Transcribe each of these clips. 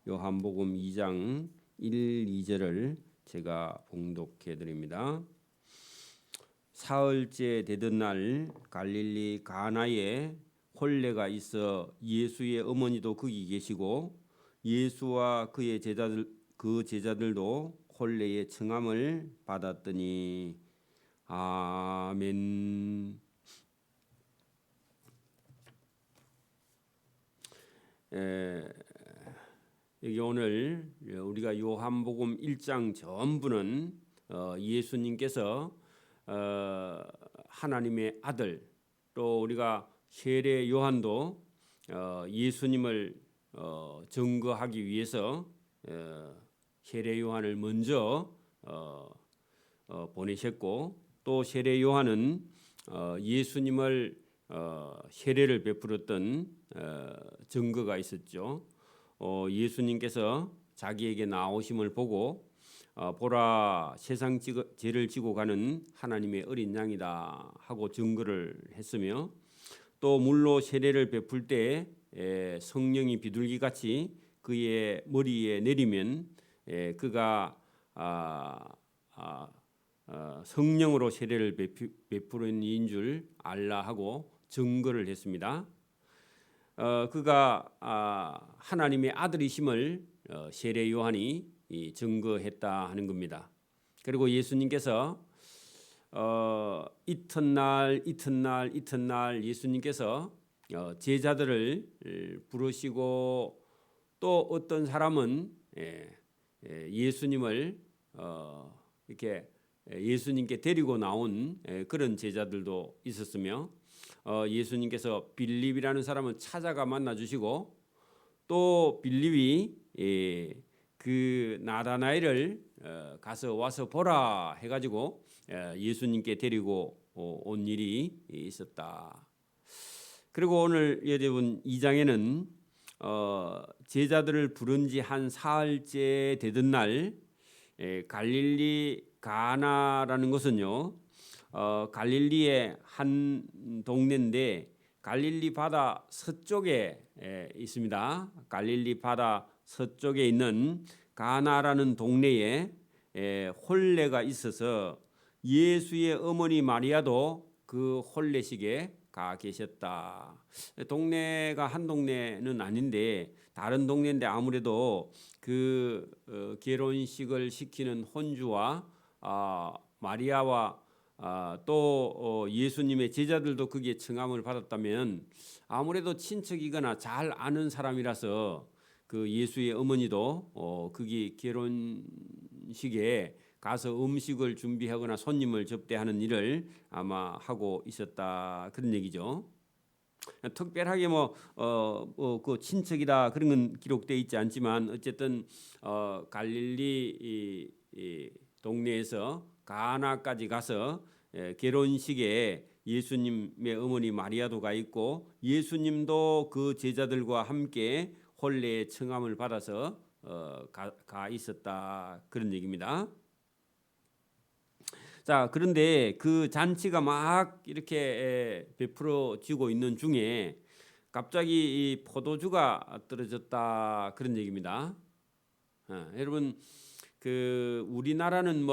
요한복음 2장 1, 2절을 제가 봉독해 드립니다. 사흘째 되던 날 갈릴리 가나에 혼례가 있어 예수의 어머니도 거기 계시고 예수와 그의 제자들도 혼례의 청함을 받았더니 아멘. 여기 오늘 우리가 요한복음 1장 전부는 예수님께서 하나님의 아들, 또 우리가 세례 요한도 예수님을 증거하기 위해서 세례 요한을 먼저 보내셨고, 또 세례 요한은 예수님을 세례를 베풀었던 증거가 있었죠. 예수님께서 자기에게 나오심을 보고 보라, 세상 죄를 지고 가는 하나님의 어린 양이다 하고 증거를 했으며, 또 물로 세례를 베풀 때 성령이 비둘기같이 그의 머리에 내리면 그가 성령으로 세례를 베푸는 이인 줄 알라 하고 증거를 했습니다. 그가 하나님의 아들이심을 세례 요한이 증거했다 하는 겁니다. 그리고 예수님께서 이튿날 예수님께서 제자들을 부르시고, 또 어떤 사람은 예수님을 이렇게 예수님께 데리고 나온 그런 제자들도 있었으며, 예수님께서 빌립이라는 사람을 찾아가 만나 주시고, 또 빌립이 그 나다나엘을 와서 보라 해가지고 예수님께 데리고 온 일이 있었다. 그리고 오늘 여러분 2장에는 제자들을 부른 지 한 사흘째 되던 날 갈릴리 가나라는 것은요, 갈릴리의 한 동네인데 갈릴리 바다 서쪽에 있습니다. 갈릴리 바다 서쪽에 있는 가나라는 동네에 혼례가 있어서 예수의 어머니 마리아도 그 혼례식에 가 계셨다. 동네가 한 동네는 아닌데 다른 동네인데 아무래도 그 결혼식을 시키는 혼주와 마리아와 또 예수님의 제자들도 거기에 청함을 받았다면 아무래도 친척이거나 잘 아는 사람이라서 그 예수의 어머니도 거기 결혼식에 가서 음식을 준비하거나 손님을 접대하는 일을 아마 하고 있었다, 그런 얘기죠. 특별하게 그 친척이다 그런 건 기록되어 있지 않지만 어쨌든 갈릴리 이 동네에서 가나까지 가서 결혼식에 예수님의 어머니 마리아도 가 있고 예수님도 그 제자들과 함께 혼례의 청함을 받아서 가 있었다, 그런 얘기입니다. 자, 그런데 그 잔치가 막 이렇게 베풀어지고 있는 중에 갑자기 이 포도주가 떨어졌다, 그런 얘기입니다. 여러분, 그 우리나라는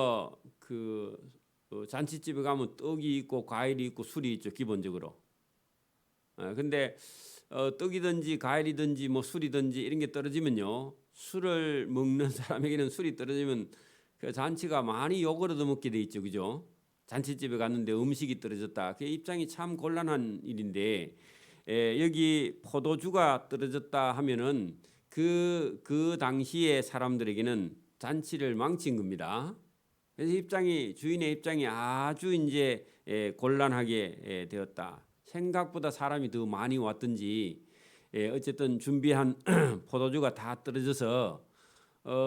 그 잔치집에 가면 떡이 있고 과일이 있고 술이 있죠, 기본적으로. 근데 떡이든지 과일이든지 술이든지 이런 게 떨어지면요, 술을 먹는 사람에게는 술이 떨어지면 그 잔치가 많이 욕을 얻어먹게 돼 있죠, 그죠? 잔치집에 갔는데 음식이 떨어졌다. 그 입장이 참 곤란한 일인데, 여기 포도주가 떨어졌다 하면은 그 당시에 사람들에게는 잔치를 망친 겁니다. 그래서 주인의 입장이 아주 이제 곤란하게 되었다. 생각보다 사람이 더 많이 왔든지 어쨌든 준비한 포도주가 다 떨어져서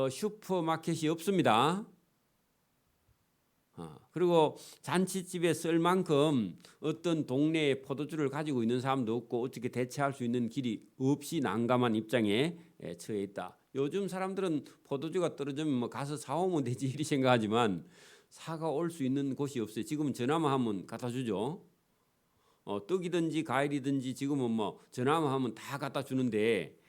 슈퍼마켓이 없습니다. 그리고 잔치집에 쓸 만큼 어떤 동네에 포도주를 가지고 있는 사람도 없고 어떻게 대체할 수 있는 길이 없이 난감한 입장에 처해 있다. 요즘 사람들은 포도주가 떨어지면 가서 사오면 되지 이렇게 생각하지만 사가 올 수 있는 곳이 없어요. 지금은 전화만 하면 갖다 주죠. 떡이든지 과일이든지 지금은 전화만 하면 다 갖다 주는데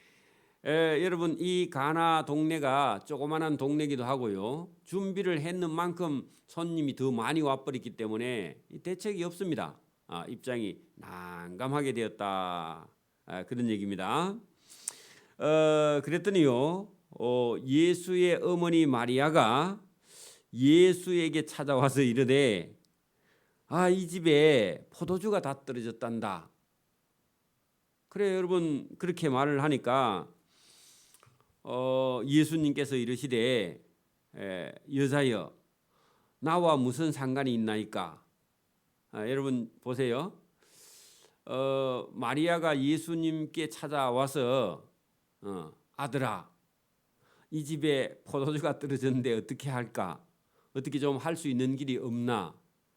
여러분 이 가나 동네가 조그마한 동네기도 하고요. 준비를 했는 만큼 손님이 더 많이 와버렸기 때문에 대책이 없습니다. 입장이 난감하게 되었다. 그런 얘기입니다. 그랬더니요. 예수의 어머니 마리아가 예수에게 찾아와서 이르되 이 집에 포도주가 다 떨어졌단다. 그래 여러분 그렇게 말을 하니까 예수님께서 이르시되 여자여 나와 무슨 상관이 있나이까. 여러분 보세요. 마리아가 예수님께 찾아와서 아들아 이 집에 포도주가 떨어졌는데 어떻게 할까? 어떻게 좀 할 수 있는 길이 없나?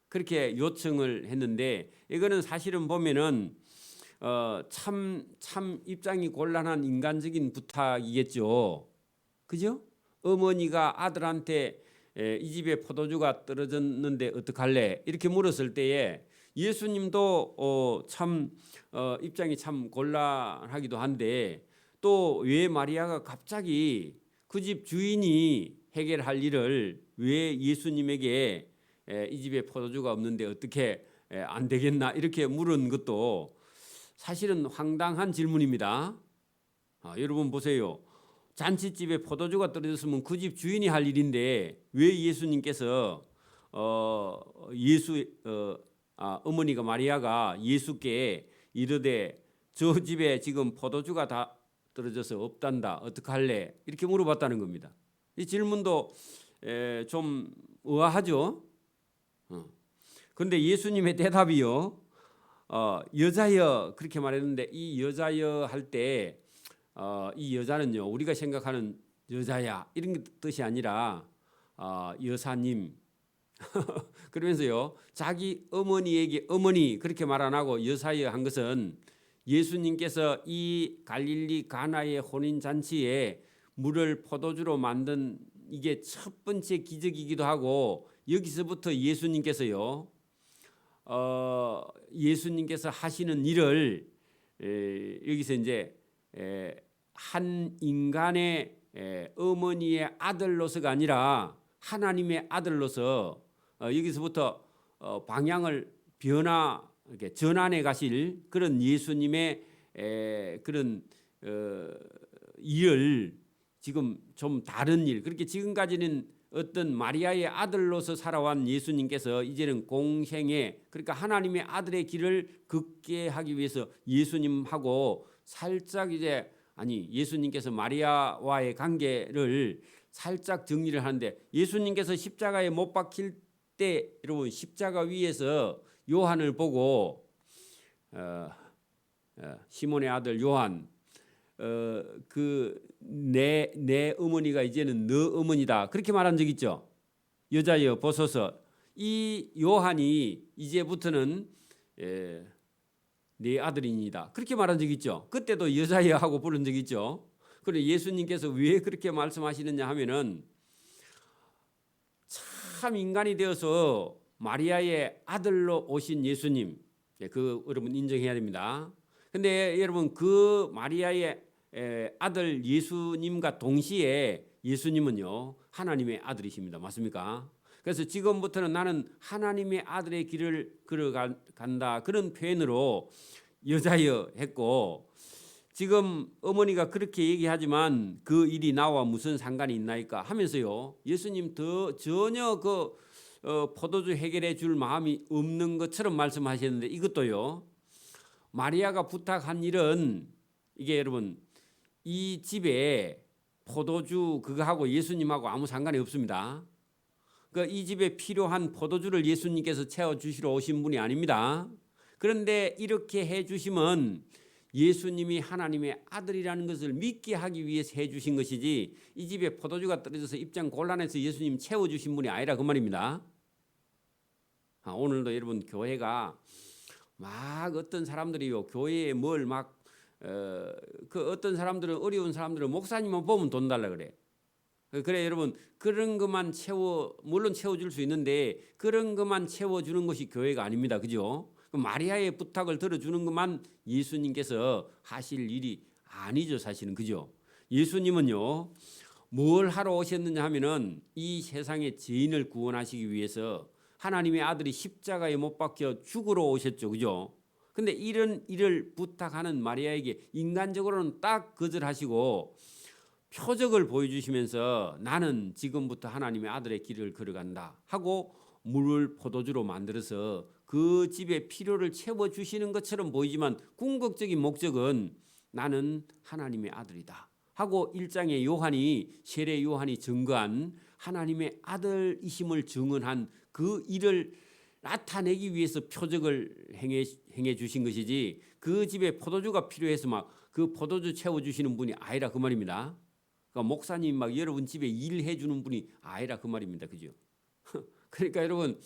그렇게 요청을 했는데 이거는 사실은 보면은 참 입장이 곤란한 인간적인 부탁이겠죠. 그죠? 어머니가 아들한테 이 집에 포도주가 떨어졌는데 어떡할래? 이렇게 물었을 때에 예수님도 입장이 참 곤란하기도 한데 또 왜 마리아가 갑자기 그 집 주인이 해결할 일을 왜 예수님에게 이 집에 포도주가 없는데 어떻게 안 되겠나 이렇게 물은 것도 사실은 황당한 질문입니다. 여러분 보세요. 잔치집에 포도주가 떨어졌으면 그 집 주인이 할 일인데 왜 예수님께서 어머니가 마리아가 예수께 이르되 저 집에 지금 포도주가 다 떨어져서 없단다. 어떡할래? 이렇게 물어봤다는 겁니다. 이 질문도 좀 의아하죠. 그런데 예수님의 대답이요. 여자여 그렇게 말했는데 이 여자여 할 때 이 여자는요 우리가 생각하는 여자야 이런 뜻이 아니라 여사님 그러면서요 자기 어머니에게 어머니 그렇게 말 안 하고 여사여 한 것은 예수님께서 이 갈릴리 가나의 혼인 잔치에 물을 포도주로 만든 이게 첫 번째 기적이기도 하고 여기서부터 예수님께서요 예수님께서 하시는 일을 여기서 이제 한 인간의 어머니의 아들로서가 아니라 하나님의 아들로서 여기서부터 방향을 이렇게 전환해 가실 그런 예수님의 그런 일을 지금 좀 다른 일 그렇게 지금까지는 어떤 마리아의 아들로서 살아온 예수님께서 이제는 공생의 그러니까 하나님의 아들의 길을 걷게 하기 위해서 예수님하고 살짝 이제 예수님께서 마리아와의 관계를 살짝 정리를 하는데 예수님께서 십자가에 못 박힐 때 여러분 십자가 위에서 요한을 보고 시몬의 아들 요한 내 어머니가 이제는 너 어머니다 그렇게 말한 적 있죠. 여자여 보소서 이 요한이 이제부터는 네 아들이니다 그렇게 말한 적 있죠. 그때도 여자여 하고 부른 적 있죠. 그런데 예수님께서 왜 그렇게 말씀하시느냐 하면은 참 인간이 되어서 마리아의 아들로 오신 예수님 그 여러분 인정해야 됩니다. 근데 여러분 그 마리아의 아들 예수님과 동시에 예수님은요 하나님의 아들이십니다. 맞습니까? 그래서 지금부터는 나는 하나님의 아들의 길을 걸어간다 그런 표현으로 여자여 했고 지금 어머니가 그렇게 얘기하지만 그 일이 나와 무슨 상관이 있나이까 하면서요 예수님 전혀 그 포도주 해결해 줄 마음이 없는 것처럼 말씀하셨는데 이것도요 마리아가 부탁한 일은 이게 여러분 이 집에 포도주 그거하고 예수님하고 아무 상관이 없습니다. 그러니까 이 집에 필요한 포도주를 예수님께서 채워주시러 오신 분이 아닙니다. 그런데 이렇게 해주시면 예수님이 하나님의 아들이라는 것을 믿게 하기 위해서 해주신 것이지 이 집에 포도주가 떨어져서 입장 곤란해서 예수님 채워주신 분이 아니라 그 말입니다. 오늘도 여러분 교회가 막 어떤 사람들이요 교회에 뭘 막 그 어떤 사람들은 어려운 사람들은 목사님만 보면 돈 달라 그래. 그래 여러분 그런 것만 물론 채워줄 수 있는데 그런 것만 채워주는 것이 교회가 아닙니다. 그죠? 마리아의 부탁을 들어주는 것만 예수님께서 하실 일이 아니죠. 사실은 그죠? 예수님은요, 뭘 하러 오셨느냐 하면은 이 세상의 죄인을 구원하시기 위해서 하나님의 아들이 십자가에 못 박혀 죽으러 오셨죠. 그죠? 근데 이런 일을 부탁하는 마리아에게 인간적으로는 딱 거절하시고 표적을 보여주시면서 나는 지금부터 하나님의 아들의 길을 걸어간다 하고 물을 포도주로 만들어서 그 집의 필요를 채워주시는 것처럼 보이지만 궁극적인 목적은 나는 하나님의 아들이다 하고 1장의 요한이 세례 요한이 증거한 하나님의 아들이심을 증언한 그 일을 나타내기 위해서 표적을 행해 주신 것이지 그 집에 포도주가 필요해서 막 그 포도주 채워주시는 분이 아니라 그 말입니다. 그러니까 목사님 막 여러분 집에 일해 주는 분이 아니라 그 말입니다. 그죠? 그러니까 여러분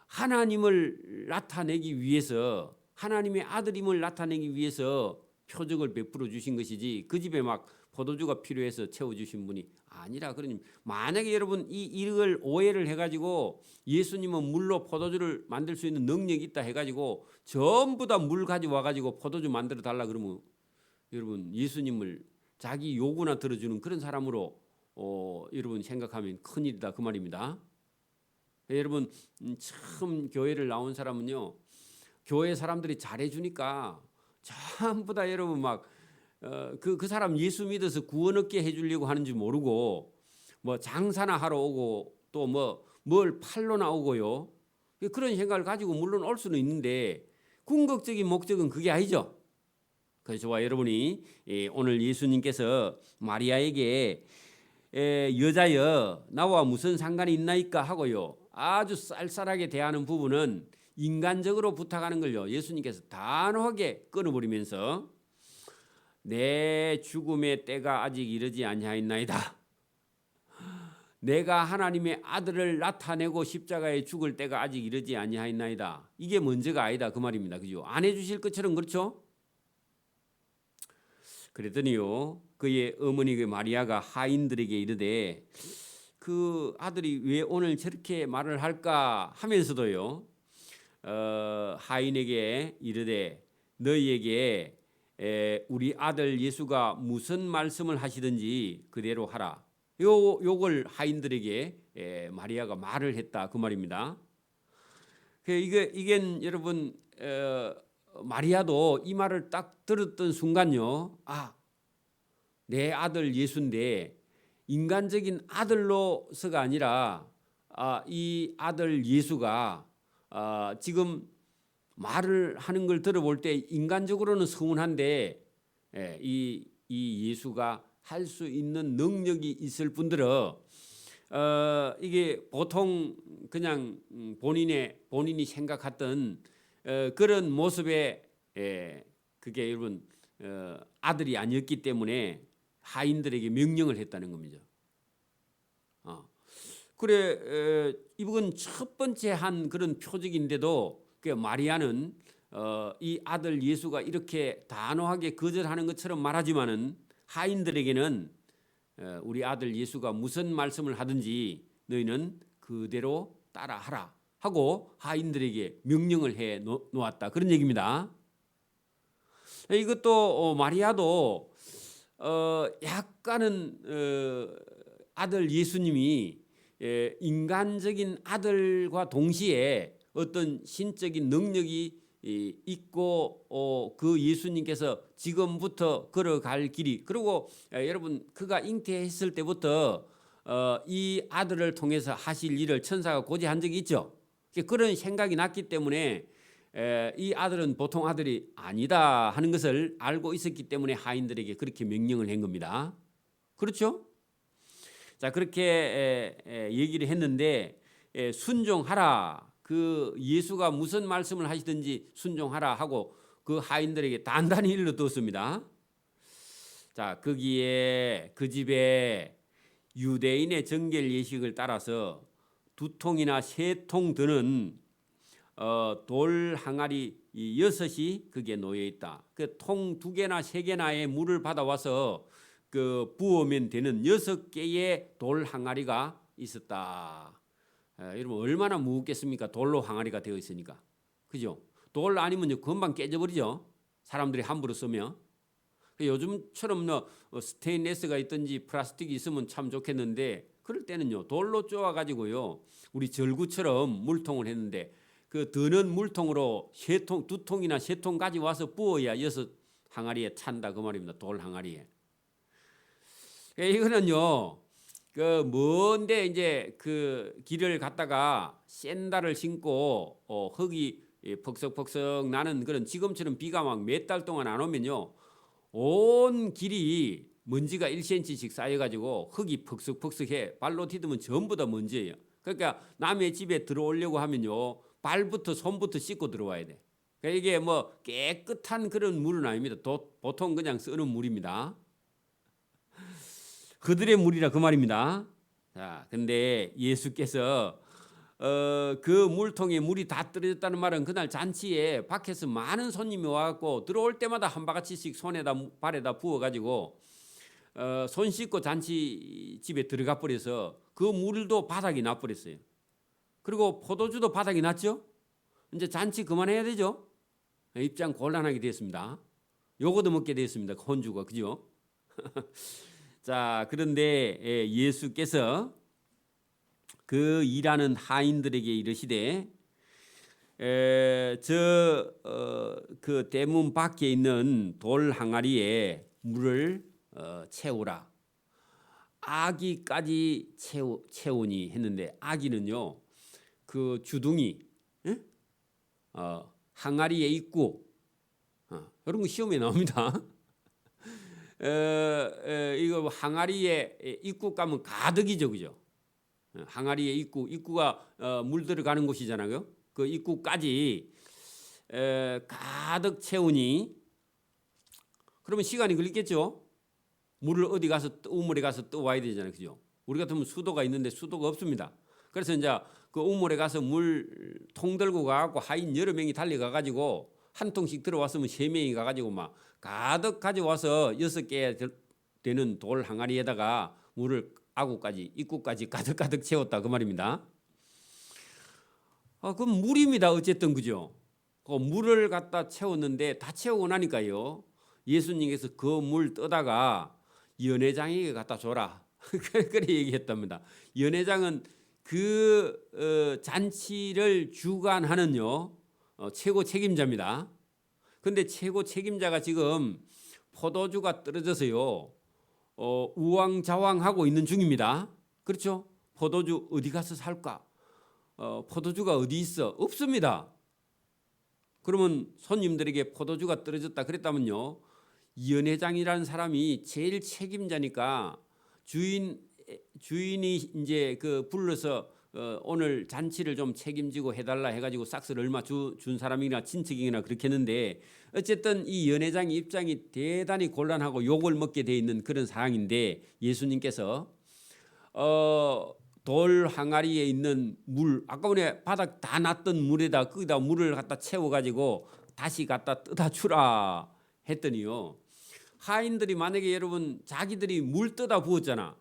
하나님을 나타내기 위해서 하나님의 아들임을 나타내기 위해서 표적을 베풀어 주신 것이지 그 집에 막 포도주가 필요해서 채워주신 분이 아니라 그러니 만약에 여러분 이 일을 오해를 해가지고 예수님은 물로 포도주를 만들 수 있는 능력이 있다 해가지고 전부 다 물 가지고 와가지고 포도주 만들어 달라 그러면 여러분 예수님을 자기 요구나 들어주는 그런 사람으로 여러분 생각하면 큰일이다 그 말입니다. 여러분 처음 교회를 나온 사람은요 교회 사람들이 잘해주니까 전부 다 여러분 막 그 사람 예수 믿어서 구원 얻게 해주려고 하는지 모르고 뭐 장사나 하러 오고 또 뭐 뭘 팔러 나오고요 그런 생각을 가지고 물론 올 수는 있는데 궁극적인 목적은 그게 아니죠. 그래서 저와 여러분이 오늘 예수님께서 마리아에게 여자여 나와 무슨 상관이 있나이까 하고요 아주 쌀쌀하게 대하는 부분은 인간적으로 부탁하는 걸요 예수님께서 단호하게 끊어버리면서 내 죽음의 때가 아직 이르지 아니하였나이다. 내가 하나님의 아들을 나타내고 십자가에 죽을 때가 아직 이르지 아니하였나이다. 이게 먼저가 아니다 그 말입니다. 그죠? 안 해주실 것처럼 그렇죠? 그랬더니요 그의 어머니 그 마리아가 하인들에게 이르되 그 아들이 왜 오늘 저렇게 말을 할까 하면서도요 하인에게 이르되 너희에게 우리 아들 예수가 무슨 말씀을 하시든지 그대로 하라. 요걸 하인들에게 마리아가 말을 했다 그 말입니다. 이게 여러분 마리아도 이 말을 딱 들었던 순간요 내 아들 예수인데 인간적인 아들로서가 아니라 이 아들 예수가 지금 말을 하는 걸 들어볼 때 인간적으로는 서운한데 이 예수가 할 수 있는 능력이 있을 뿐더러 이게 보통 그냥 본인이 생각했던 그런 모습에 그게 여러분 아들이 아니었기 때문에 하인들에게 명령을 했다는 겁니다. 그래 이건 첫 번째 한 그런 표적인데도 그 마리아는 이 아들 예수가 이렇게 단호하게 거절하는 것처럼 말하지만은 하인들에게는 우리 아들 예수가 무슨 말씀을 하든지 너희는 그대로 따라하라 하고 하인들에게 명령을 해 놓았다 그런 얘기입니다. 이것도 마리아도 약간은 아들 예수님이 인간적인 아들과 동시에 어떤 신적인 능력이 있고 그 예수님께서 지금부터 걸어갈 길이 그리고 여러분 그가 잉태했을 때부터 이 아들을 통해서 하실 일을 천사가 고지한 적이 있죠. 그런 생각이 났기 때문에 이 아들은 보통 아들이 아니다 하는 것을 알고 있었기 때문에 하인들에게 그렇게 명령을 한 겁니다. 그렇죠? 자 그렇게 얘기를 했는데 순종하라. 그 예수가 무슨 말씀을 하시든지 순종하라 하고 그 하인들에게 단단히 일러두었습니다. 자 거기에 그 집에 유대인의 정결 예식을 따라서 2통이나 3통 드는 돌 항아리 6이 그게 놓여 있다. 그 통 2개나 3개나의 물을 받아와서 그 부으면 되는 6개의 돌 항아리가 있었다. 여러분 얼마나 무겁겠습니까? 돌로 항아리가 되어 있으니까. 그죠? 돌 아니면 금방 깨져버리죠. 사람들이 함부로 쓰면. 요즘처럼 스테인레스가 있든지 플라스틱이 있으면 참 좋겠는데 그럴 때는요 돌로 쪼아 가지고요 우리 절구처럼 물통을 했는데 그 드는 물통으로 두 통이나 세 통 가져와서 부어야 6항아리에 찬다 그 말입니다. 돌 항아리에. 이거는요 그 먼데 이제 그 길을 갔다가 샌들을 신고 흙이 퍽석퍽석 나는 그런 지금처럼 비가 막 몇 달 동안 안 오면요 온 길이 먼지가 1cm씩 쌓여가지고 흙이 퍽석퍽석해. 발로 디디면 전부 다 먼지예요. 그러니까 남의 집에 들어오려고 하면요 발부터 손부터 씻고 들어와야 돼. 그러니까 이게 뭐 깨끗한 그런 물은 아닙니다. 보통 그냥 쓰는 물입니다. 그들의 물이라 그 말입니다. 자, 근데 예수께서 그 물통에 물이 다 떨어졌다는 말은 그날 잔치에 밖에서 많은 손님이 와갖고 들어올 때마다 한 바가지씩 손에다 발에다 부어가지고 손 씻고 잔치집에 들어가 버려서 그 물도 바닥이 나버렸어요. 그리고 포도주도 바닥이 났죠. 이제 잔치 그만해야 되죠. 입장 곤란하게 됐습니다. 요거도 먹게 됐습니다. 혼주가 그죠? 자, 그런데 예수께서 그 일하는 하인들에게 이르시되 그 대문 밖에 있는 돌 항아리에 물을 채우라. 아기까지 채우니 했는데 아기는요 그 주둥이 항아리에 있고 이런 거 시험에 나옵니다. 이거 항아리에 입구 가면 가득이죠, 그죠? 항아리에 입구가 물 들어가는 곳이잖아요. 그 입구까지 가득 채우니 그러면 시간이 걸리겠죠. 물을 어디 가서 우물에 가서 떠와야 되잖아요, 그죠? 우리 같으면 수도가 있는데 수도가 없습니다. 그래서 이제 그 우물에 가서 물 통 들고 가고 하인 여러 명이 달려가 가지고 한 통씩 들어왔으면 3명이 가가지고 막 가득 가져와서 6개 되는 돌 항아리에다가 물을 입구까지 가득 채웠다 그 말입니다. 그럼 물입니다. 어쨌든 그죠? 그 물을 갖다 채웠는데 다 채우고 나니까요. 예수님께서 그 물 떠다가 연회장에게 갖다 줘라. 그래 얘기했답니다. 연회장은 그 잔치를 주관하는요 최고 책임자입니다. 근데 최고 책임자가 지금 포도주가 떨어져서요 우왕좌왕하고 있는 중입니다. 그렇죠? 포도주 어디 가서 살까? 포도주가 어디 있어? 없습니다. 그러면 손님들에게 포도주가 떨어졌다 그랬다면요 연회장이라는 사람이 제일 책임자니까 주인이 이제 그 불러서 오늘 잔치를 좀 책임지고 해달라 해가지고 싹스를 얼마 준 사람이나 친척이나 그렇게 했는데 어쨌든 이 연회장의 입장이 대단히 곤란하고 욕을 먹게 돼 있는 그런 상황인데 예수님께서 돌 항아리에 있는 물 아까 전에 바닥 다 놨던 물에다 거기다 물을 갖다 채워가지고 다시 갖다 떠다 주라 했더니요 하인들이 만약에 여러분 자기들이 물 떠다 부었잖아.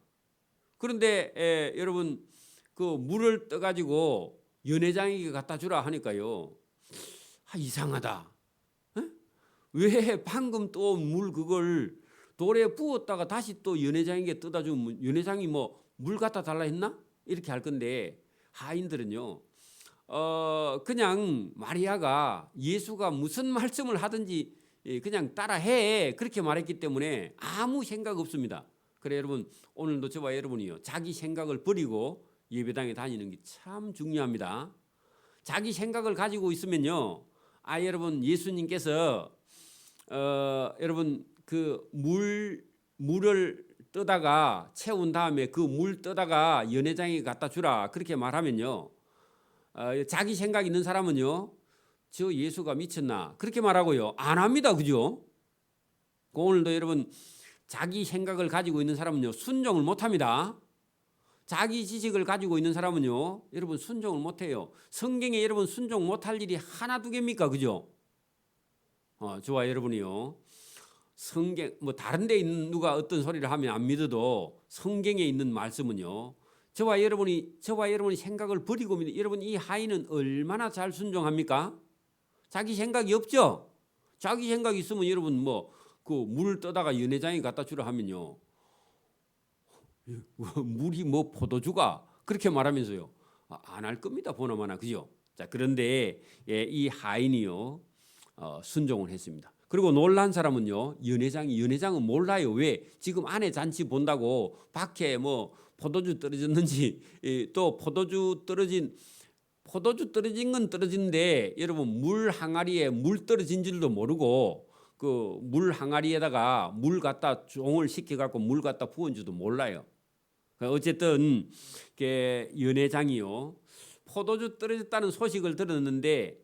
그런데 여러분 그 물을 떠가지고 연회장에게 갖다 주라 하니까요 이상하다. 왜 방금 또 물 그걸 돌에 부었다가 다시 또 연회장에게 떠다 주면 연회장이 뭐 물 갖다 달라 했나? 이렇게 할 건데 하인들은요 그냥 마리아가 예수가 무슨 말씀을 하든지 그냥 따라해 그렇게 말했기 때문에 아무 생각 없습니다. 그래 여러분 오늘도 저와 여러분이요 자기 생각을 버리고 예배당에 다니는 게 참 중요합니다. 자기 생각을 가지고 있으면요 여러분 예수님께서 여러분 그 물을 떠다가 채운 다음에 그 물 떠다가 연회장에 갖다 주라 그렇게 말하면요 자기 생각 있는 사람은요 저 예수가 미쳤나 그렇게 말하고요 안 합니다. 그죠? 오늘도 여러분 자기 생각을 가지고 있는 사람은요 순종을 못합니다. 자기 지식을 가지고 있는 사람은요 여러분 순종을 못해요. 성경에 여러분 순종 못할 일이 하나 두 개입니까? 그죠? 저와 여러분이요 성경 뭐 다른 데 있는 누가 어떤 소리를 하면 안 믿어도 성경에 있는 말씀은요 저와 여러분이 생각을 버리고 믿는 여러분 이 하인은 얼마나 잘 순종합니까? 자기 생각이 없죠. 자기 생각이 있으면 여러분 뭐 그 물을 떠다가 연회장에 갖다 주라 하면요, 물이 뭐 포도주가 그렇게 말하면서요, 안 할 겁니다. 보나마나. 그죠? 자, 그런데 이 하인이요, 순종을 했습니다. 그리고 놀란 사람은요, 연회장은 몰라요. 왜? 지금 안에 잔치 본다고 밖에 뭐 포도주 떨어졌는지, 또 포도주 떨어진 건 떨어지는데, 여러분 물 항아리에 물 떨어진 줄도 모르고 그 물 항아리에다가 물 갖다 종을 시켜 갖고 물 갖다 부은 줄도 몰라요. 어쨌든 연회장이요, 포도주 떨어졌다는 소식을 들었는데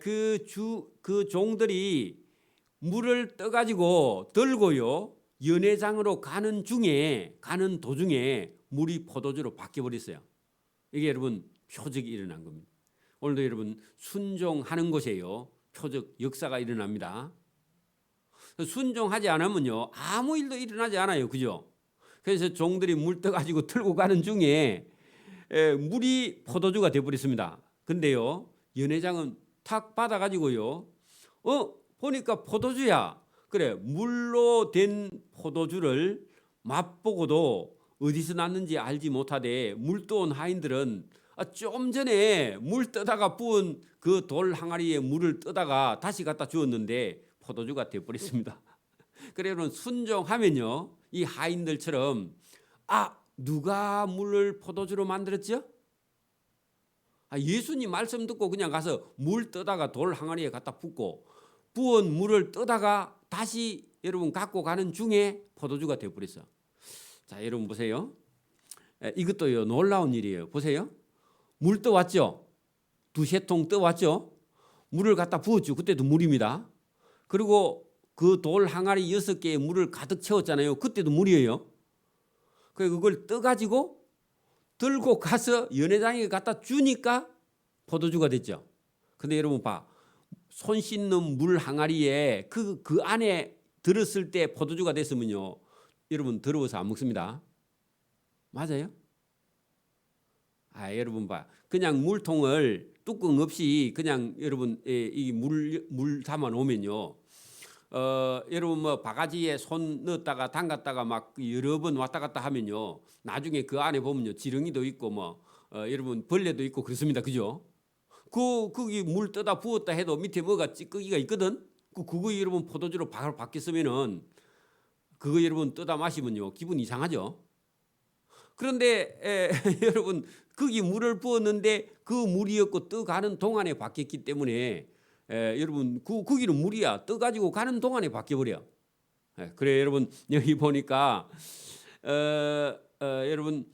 그 종들이 물을 떠가지고 들고요, 연회장으로 가는 도중에 물이 포도주로 바뀌어 버렸어요. 이게 여러분 표적이 일어난 겁니다. 오늘도 여러분 순종하는 곳에요, 표적 역사가 일어납니다. 순종하지 않으면요, 아무 일도 일어나지 않아요. 그죠? 그래서 종들이 물 떠가지고 들고 가는 중에 물이 포도주가 되어버렸습니다. 근데요, 연회장은 탁 받아가지고요, 보니까 포도주야. 그래, 물로 된 포도주를 맛보고도 어디서 났는지 알지 못하되 물 떠온 하인들은 좀 전에 물 떠다가 부은 그 돌 항아리에 물을 떠다가 다시 갖다 주었는데 포도주가 되어버렸습니다. 그래, 여러분 순종하면요, 이 하인들처럼 누가 물을 포도주로 만들었죠? 예수님 말씀 듣고 그냥 가서 물 떠다가 돌 항아리에 갖다 붓고 부은 물을 떠다가 다시 여러분 갖고 가는 중에 포도주가 되어버렸어. 자, 여러분 보세요. 이것도요, 놀라운 일이에요. 보세요. 물 떠왔죠? 두세 통 떠왔죠? 물을 갖다 부었죠. 그때도 물입니다. 그리고 그 돌 항아리 6개에 물을 가득 채웠잖아요. 그때도 물이에요. 그걸 떠가지고 들고 가서 연회장에 갖다 주니까 포도주가 됐죠. 근데 여러분 손 씻는 물 항아리에 그 안에 들었을 때 포도주가 됐으면요, 여러분 더러워서 안 먹습니다. 맞아요? 여러분 그냥 물통을 뚜껑 없이 그냥 여러분 이 물 담아 놓으면요, 여러분 뭐 바가지에 손 넣었다가 담갔다가 막 여러 번 왔다 갔다 하면요, 나중에 그 안에 보면요, 지렁이도 있고 여러분 벌레도 있고 그렇습니다. 그죠? 거기 물 떠다 부었다 해도 밑에 뭐가 찌꺼기가 있거든. 그거 여러분 포도주로 바로 바뀌었으면은 그거 여러분 떠다 마시면요, 기분 이상하죠. 그런데 여러분 거기 물을 부었는데 그 물이었고 떠가는 동안에 바뀌었기 때문에 여러분 거기는 물이야. 떠가지고 가는 동안에 바뀌어버려. 그래, 여러분 여기 보니까 여러분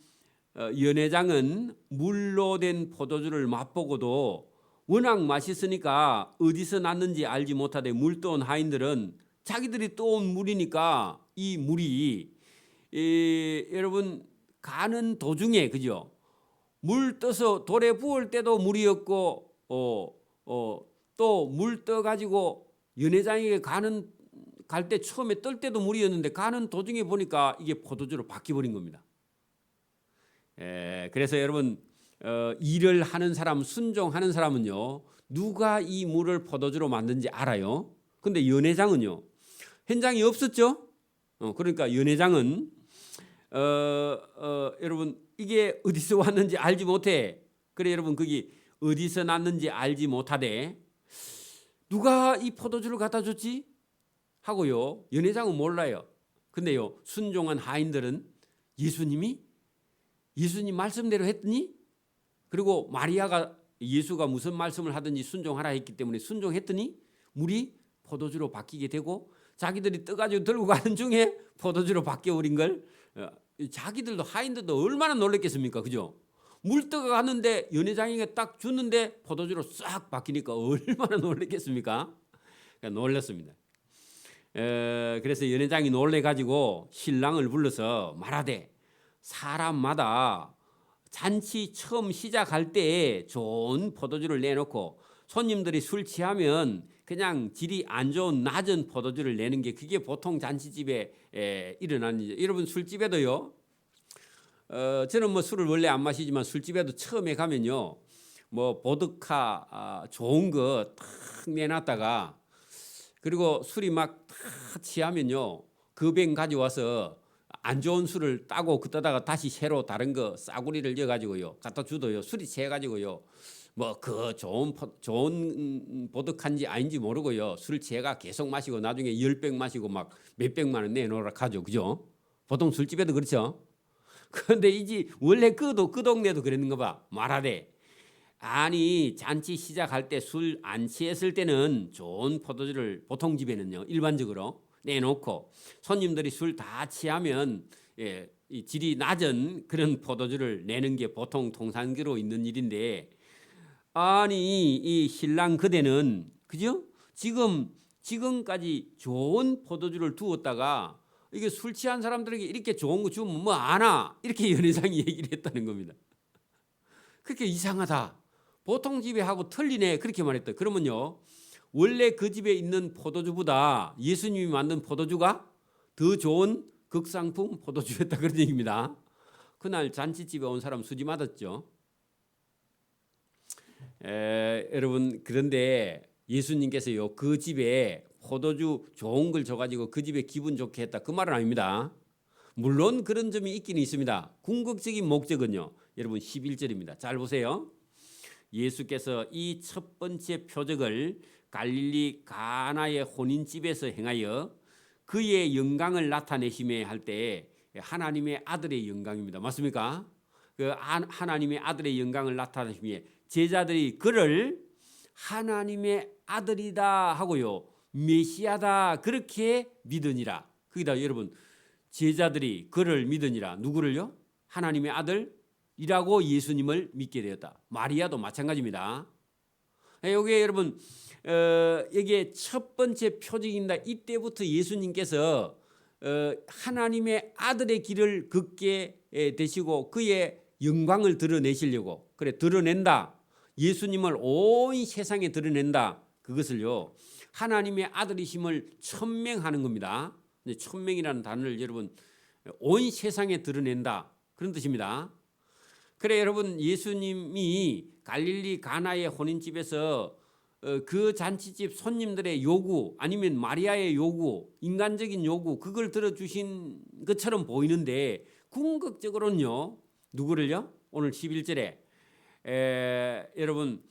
연회장은 물로 된 포도주를 맛보고도 워낙 맛있으니까 어디서 났는지 알지 못하되 물 떠온 하인들은 자기들이 떠온 물이니까 이 물이 여러분 가는 도중에, 그죠? 물 떠서 돌에 부을 때도 물이었고 또 물 떠 가지고 연회장에 갈 때 처음에 뜰 때도 물이었는데 가는 도중에 보니까 이게 포도주로 바뀌어 버린 겁니다. 그래서 여러분 일을 하는 사람, 순종하는 사람은요, 누가 이 물을 포도주로 만든지 알아요. 근데 연회장은요, 현장이 없었죠. 그러니까 연회장은 여러분 이게 어디서 왔는지 알지 못해. 그래, 여러분 거기 어디서 났는지 알지 못하되 누가 이 포도주를 갖다 줬지 하고요, 연회장은 몰라요. 근데요, 순종한 하인들은 예수님 말씀대로 했더니, 그리고 마리아가 예수가 무슨 말씀을 하든지 순종하라 했기 때문에 순종했더니 물이 포도주로 바뀌게 되고 자기들이 떠가지고 들고 가는 중에 포도주로 바뀌어버린 걸 자기들도, 하인들도 얼마나 놀랐겠습니까? 그죠? 물 떠가는데 연회장에게 딱 줬는데 포도주로 싹 바뀌니까 얼마나 놀랐겠습니까? 그러니까 놀랐습니다. 그래서 연회장이 놀래가지고 신랑을 불러서 말하되, 사람마다 잔치 처음 시작할 때 좋은 포도주를 내놓고 손님들이 술 취하면 그냥 질이 안 좋은 낮은 포도주를 내는 게 그게 보통 잔치집에 일어나는 일이죠. 여러분 술집에도요, 저는 뭐 술을 원래 안 마시지만 술집에도 처음에 가면요, 뭐 보드카 좋은 거 탁 내놨다가 그리고 술이 막 다 취하면요, 그 병 가져와서 안 좋은 술을 따고 그따다가 다시 새로 다른 거 싸구리를 넣어가지고요 갖다 주도요. 술이 취해가지고요 뭐 그 좋은 보드카인지 아닌지 모르고요 술 취해가 계속 마시고 나중에 10병 마시고 막 몇백만 원 내놓으라 하죠. 그죠? 보통 술집에도 그렇죠. 그런데 이제 원래 그 동네도 그랬는가 봐. 말하되 아니 잔치 시작할 때 술 안 취했을 때는 좋은 포도주를 보통 집에는요 일반적으로 내놓고 손님들이 술 다 취하면 이 질이 낮은 그런 포도주를 내는 게 보통 통상기로 있는 일인데, 아니 이 신랑 그대는 그죠? 지금까지 좋은 포도주를 두었다가 이게 술 취한 사람들에게 이렇게 좋은 거 주면 뭐 아나 이렇게 연회장이 얘기를 했다는 겁니다. 그렇게 이상하다. 보통 집에 하고 틀리네 그렇게 말했다. 그러면요 원래 그 집에 있는 포도주보다 예수님이 만든 포도주가 더 좋은 극상품 포도주였다 그런 얘기입니다. 그날 잔치집에 온 사람 수지 맞았죠. 여러분 그런데 예수님께서요 그 집에 포도주 좋은 걸 줘가지고 그 집에 기분 좋게 했다 그 말은 아닙니다. 물론 그런 점이 있기는 있습니다. 궁극적인 목적은요 여러분 11절입니다. 잘 보세요. 예수께서 이 첫 번째 표적을 갈릴리 가나의 혼인집에서 행하여 그의 영광을 나타내심에 할 때 하나님의 아들의 영광입니다. 맞습니까? 그 하나님의 아들의 영광을 나타내심에 제자들이 그를 하나님의 아들이다 하고요 메시아다 그렇게 믿으니라. 거기다 여러분 제자들이 그를 믿으니라. 누구를요? 하나님의 아들이라고 예수님을 믿게 되었다. 마리아도 마찬가지입니다. 여기에 여러분 여기에 첫 번째 표적입니다. 이때부터 예수님께서 하나님의 아들의 길을 걷게 되시고 그의 영광을 드러내시려고 그래 드러낸다. 예수님을 온 세상에 드러낸다. 그것을요 하나님의 아들이심을 천명하는 겁니다. 천명이라는 단어를 여러분 온 세상에 드러낸다 그런 뜻입니다. 그래 여러분 예수님이 갈릴리 가나의 혼인집에서 그 잔치집 손님들의 요구 아니면 마리아의 요구 인간적인 요구 그걸 들어주신 것처럼 보이는데 궁극적으로는요 누구를요? 오늘 11절에 여러분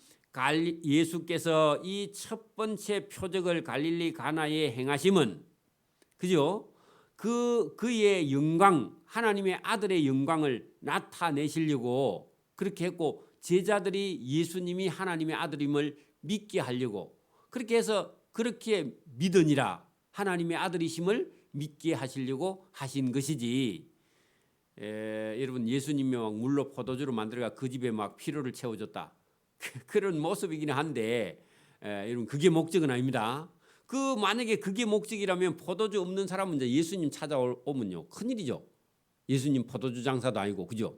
예수께서 이 첫 번째 표적을 갈릴리 가나에 행하심은 그죠? 그의 영광 하나님의 아들의 영광을 나타내시려고 그렇게 했고 제자들이 예수님이 하나님의 아들임을 믿게 하려고 그렇게 해서 그렇게 믿으니라 하나님의 아들이심을 믿게 하시려고 하신 것이지 여러분 예수님이 막 물로 포도주로 만들어가 그 집에 막 피로를 채워줬다 그런 모습이긴 한데 여러분 그게 목적은 아닙니다. 그 만약에 그게 목적이라면 포도주 없는 사람은 이제 예수님 찾아오면요 큰일이죠. 예수님 포도주 장사도 아니고 그죠?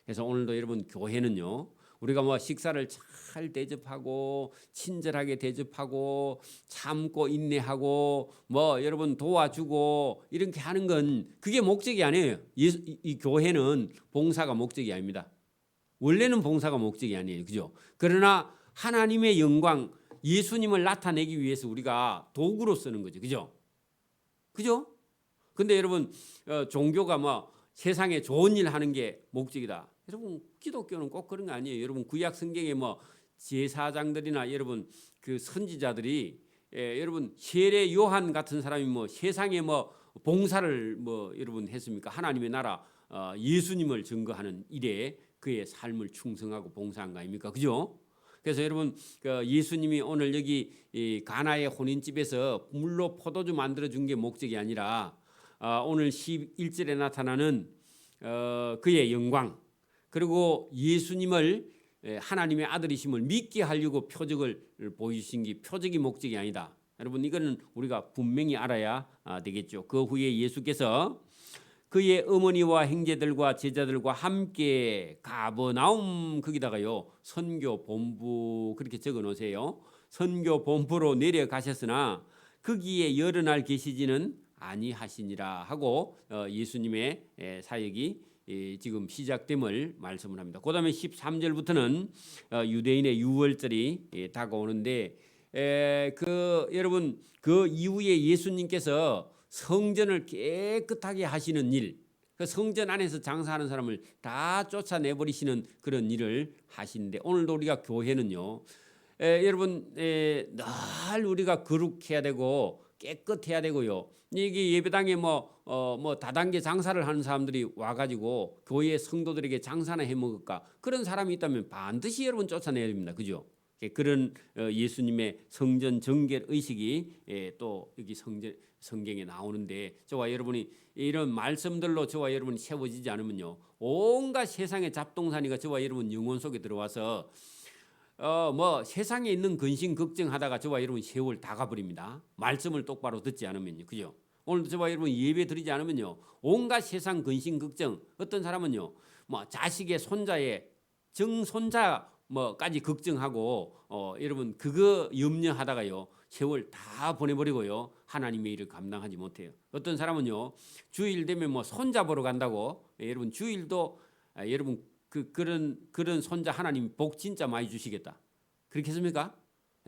그래서 오늘도 여러분 교회는요 우리가 뭐 식사를 잘 대접하고 친절하게 대접하고 참고 인내하고 뭐 여러분 도와주고 이렇게 하는 건 그게 목적이 아니에요. 이 교회는 봉사가 목적이 아닙니다. 원래는 봉사가 목적이 아니에요. 그죠? 그러나 하나님의 영광 예수님을 나타내기 위해서 우리가 도구로 쓰는 거죠. 그죠? 그죠? 근데 여러분 종교가 뭐 세상에 좋은 일 하는 게 목적이다. 여러분 기독교는 꼭 그런 거 아니에요. 여러분 구약 성경에 뭐 제사장들이나 여러분 그 선지자들이 여러분 세례 요한 같은 사람이 뭐 세상에 뭐 봉사를 뭐 여러분 했습니까? 하나님의 나라 예수님을 증거하는 일에 그의 삶을 충성하고 봉사한 거 아닙니까? 그죠? 그래서 여러분 예수님이 오늘 여기 가나의 혼인집에서 물로 포도주 만들어 준 게 목적이 아니라 오늘 11절에 나타나는 그의 영광 그리고 예수님을 하나님의 아들이심을 믿게 하려고 표적을 보이신 게 표적이 목적이 아니다. 여러분 이거는 우리가 분명히 알아야 되겠죠. 그 후에 예수께서 그의 어머니와 형제들과 제자들과 함께 가버나움 거기다가요 선교 본부 그렇게 적어 놓으세요. 선교 본부로 내려가셨으나 거기에 여러 날 계시지는 아니하시니라 하고 예수님의 사역이 지금 시작됨을 말씀을 합니다. 그다음에 13절부터는 유대인의 유월절이 다가오는데 여러분 그 이후에 예수님께서 성전을 깨끗하게 하시는 일, 그 성전 안에서 장사하는 사람을 다 쫓아내버리시는 그런 일을 하시는데 오늘도 우리가 교회는요, 여러분 늘 우리가 거룩해야 되고 깨끗해야 되고요. 이게 예배당에 뭐 다단계 장사를 하는 사람들이 와가지고 교회 성도들에게 장사나 해 먹을까 그런 사람이 있다면 반드시 여러분 쫓아내야 됩니다. 그죠? 그런 예수님의 성전 정결 의식이 또 여기 성경에 나오는데 저와 여러분이 이런 말씀들로 저와 여러분이 세워지지 않으면요, 온갖 세상의 잡동사니가 저와 여러분 영혼 속에 들어와서 뭐 세상에 있는 근심 걱정하다가 저와 여러분 세월 다 가버립니다. 말씀을 똑바로 듣지 않으면요, 그죠? 오늘도 저와 여러분 예배 드리지 않으면요, 온갖 세상 근심 걱정, 어떤 사람은요, 뭐 자식의 손자의 정손자 뭐까지 걱정하고 여러분 그거 염려하다가요 세월 다 보내버리고요 하나님의 일을 감당하지 못해요. 어떤 사람은요 주일 되면 뭐 손자 보러 간다고 여러분 주일도 여러분 그런 손자 하나님 복 진짜 많이 주시겠다 그렇게 했습니까?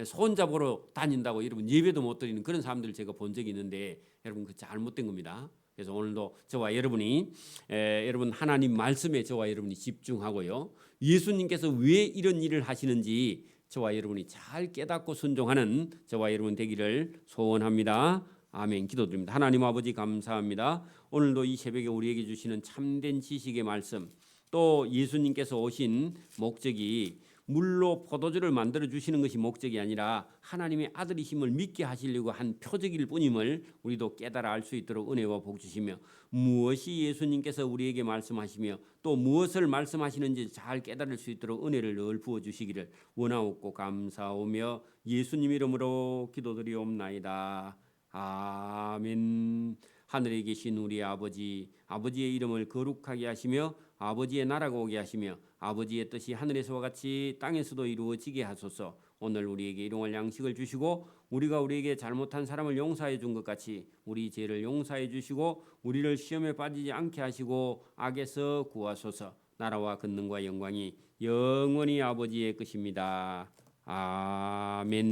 손자 보러 다닌다고 여러분 예배도 못 드리는 그런 사람들을 제가 본 적이 있는데 여러분 그 잘못된 겁니다. 그래서 오늘도 저와 여러분이 여러분 하나님 말씀에 저와 여러분이 집중하고요. 예수님께서 왜 이런 일을 하시는지 저와 여러분이 잘 깨닫고 순종하는 저와 여러분 되기를 소원합니다. 아멘. 기도드립니다. 하나님 아버지 감사합니다. 오늘도 이 새벽에 우리에게 주시는 참된 지식의 말씀, 또 예수님께서 오신 목적이 물로 포도주를 만들어 주시는 것이 목적이 아니라 하나님의 아들이심을 믿게 하시려고 한 표적일 뿐임을 우리도 깨달아 알 수 있도록 은혜와 복 주시며, 무엇이 예수님께서 우리에게 말씀하시며 또 무엇을 말씀하시는지 잘 깨달을 수 있도록 은혜를 늘 부어 주시기를 원하옵고 감사오며 예수님 이름으로 기도드리옵나이다. 아멘. 하늘에 계신 우리 아버지, 아버지의 이름을 거룩하게 하시며 아버지의 나라가 오게 하시며 아버지의 뜻이 하늘에서와 같이 땅에서도 이루어지게 하소서. 오늘 우리에게 일용할 양식을 주시고 우리가 우리에게 잘못한 사람을 용서해 준 것 같이 우리 죄를 용서해 주시고 우리를 시험에 빠지지 않게 하시고 악에서 구하소서. 나라와 권능과 영광이 영원히 아버지의 것입니다. 아멘.